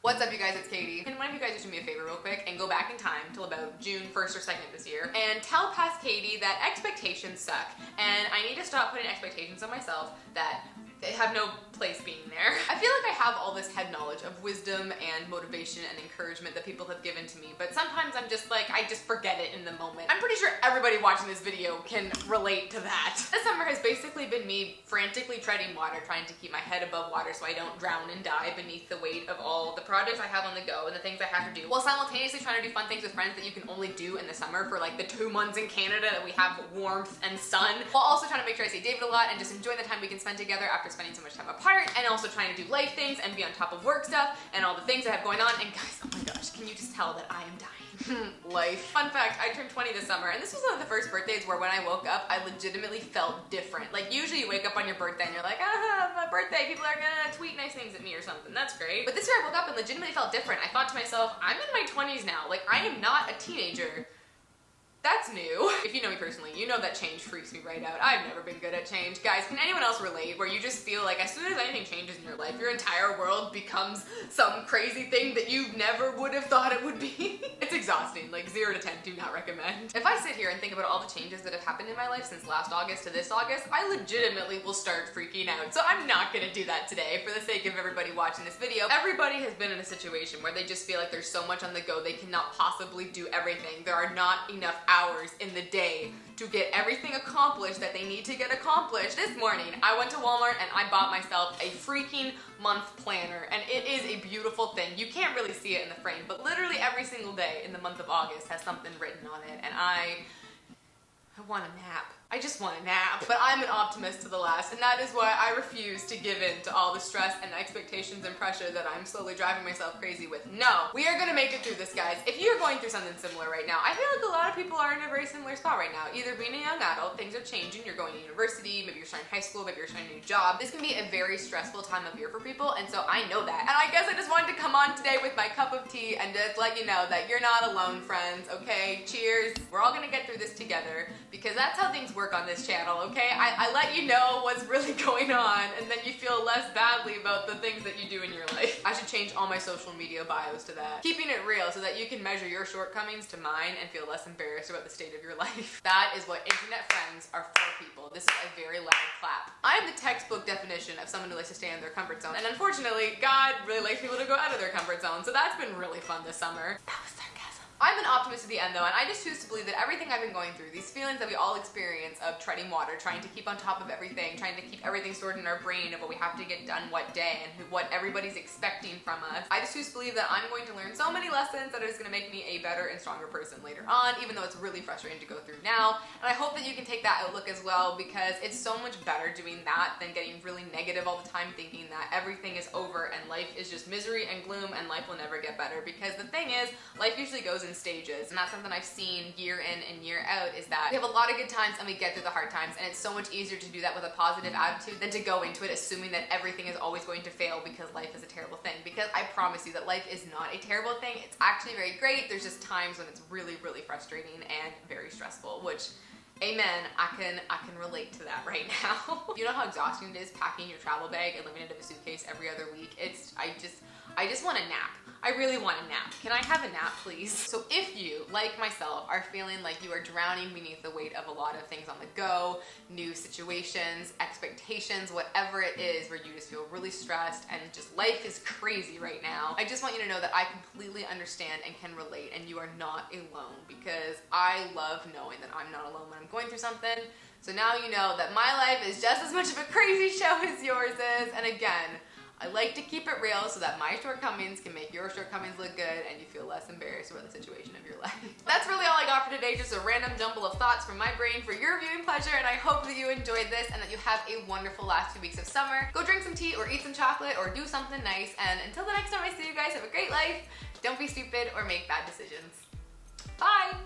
What's up, you guys? It's Katie. Can one of you guys just do me a favor real quick and go back in time till about June 1st or 2nd this year and tell past Katie that expectations suck and I need to stop putting expectations on myself that have no place being there. I feel like I have all this head knowledge of wisdom and motivation and encouragement that people have given to me, but sometimes I'm just like, I just forget it in the moment. I'm pretty sure everybody watching this video can relate to that. This summer has basically been me frantically treading water, trying to keep my head above water so I don't drown and die beneath the weight of all the projects I have on the go and the things I have to do, while simultaneously trying to do fun things with friends that you can only do in the summer for like the 2 months in Canada that we have warmth and sun, while also trying to make sure I see David a lot and just enjoy the time we can spend together after spending so much time apart, and also trying to do life things and be on top of work stuff and all the things I have going on. And guys, oh my gosh, can you just tell that I am dying? Life. Fun fact, I turned 20 this summer, and this was one of the first birthdays where when I woke up, I legitimately felt different. Like, usually you wake up on your birthday and you're like, my birthday, people are gonna tweet nice things at me or something. That's great. But this year I woke up and legitimately felt different. I thought to myself, I'm in my 20s now. Like, I am not a teenager. That's new. If you know me personally, you know that change freaks me right out. I've never been good at change. Guys, can anyone else relate where you just feel like as soon as anything changes in your life, your entire world becomes some crazy thing that you never would have thought it would be? It's exhausting. Like 0 to 10, do not recommend. If I sit here and think about all the changes that have happened in my life since last August to this August, I legitimately will start freaking out. So I'm not gonna do that today for the sake of everybody watching this video. Everybody has been in a situation where they just feel like there's so much on the go they cannot possibly do everything. There are not enough hours in the day to get everything accomplished that they need to get accomplished. This morning, I went to Walmart and I bought myself a freaking month planner, and it is a beautiful thing. You can't really see it in the frame, but literally every single day in the month of August has something written on it, and I want a nap. I just want a nap. But I'm an optimist to the last, and that is why I refuse to give in to all the stress and expectations and pressure that I'm slowly driving myself crazy with. No, we are gonna make it through this, guys. If you're going through something similar right now, I feel like a lot of people are in a very similar spot right now. Either being a young adult, things are changing, you're going to university, maybe you're starting high school, maybe you're starting a new job. This can be a very stressful time of year for people, and so I know that. And I guess I just wanted to come on today with my cup of tea and just let you know that you're not alone, friends, okay? Cheers. We're all gonna get through this together, because that's how things work on this channel, okay? I let you know what's really going on, and then you feel less badly about the things that you do in your life. I should change all my social media bios to that. Keeping it real so that you can measure your shortcomings to mine and feel less embarrassed about the state of your life. That is what internet friends are for, people. This is a very loud clap. I am the textbook definition of someone who likes to stay in their comfort zone, and unfortunately, God really likes people to go out of their comfort zone, so that's been really fun this summer. That was sarcasm. I'm an optimist at the end though, and I just choose to believe that everything I've been going through, these feelings that we all experience of treading water, trying to keep on top of everything, trying to keep everything stored in our brain of what we have to get done what day and what everybody's expecting from us, I just choose to believe that I'm going to learn so many lessons that are just going to make me a better and stronger person later on, even though it's really frustrating to go through now. And I hope that you can take that outlook as well, because it's so much better doing that than getting really negative all the time, thinking that everything is over and life is just misery and gloom and life will never get better. Because the thing is, life usually goes in stages, and that's something I've seen year in and year out, is that we have a lot of good times and we get through the hard times, and it's so much easier to do that with a positive attitude than to go into it assuming that everything is always going to fail because life is a terrible thing. Because I promise you that life is not a terrible thing. It's actually very great. There's just times when it's really, really frustrating and very stressful, which, amen, I can relate to that right now. You know how exhausting it is packing your travel bag and living into a suitcase every other week? I just want a nap. I really want a nap. Can I have a nap, please? So if you, like myself, are feeling like you are drowning beneath the weight of a lot of things on the go, new situations, expectations, whatever it is, where you just feel really stressed and just life is crazy right now, I just want you to know that I completely understand and can relate, and you are not alone, because I love knowing that I'm not alone when I'm going through something. So now you know that my life is just as much of a crazy show as yours is, and again, I like to keep it real so that my shortcomings can make your shortcomings look good and you feel less embarrassed about the situation of your life. That's really all I got for today, just a random jumble of thoughts from my brain for your viewing pleasure, and I hope that you enjoyed this and that you have a wonderful last 2 weeks of summer. Go drink some tea or eat some chocolate or do something nice, and until the next time I see you guys, have a great life, don't be stupid or make bad decisions. Bye!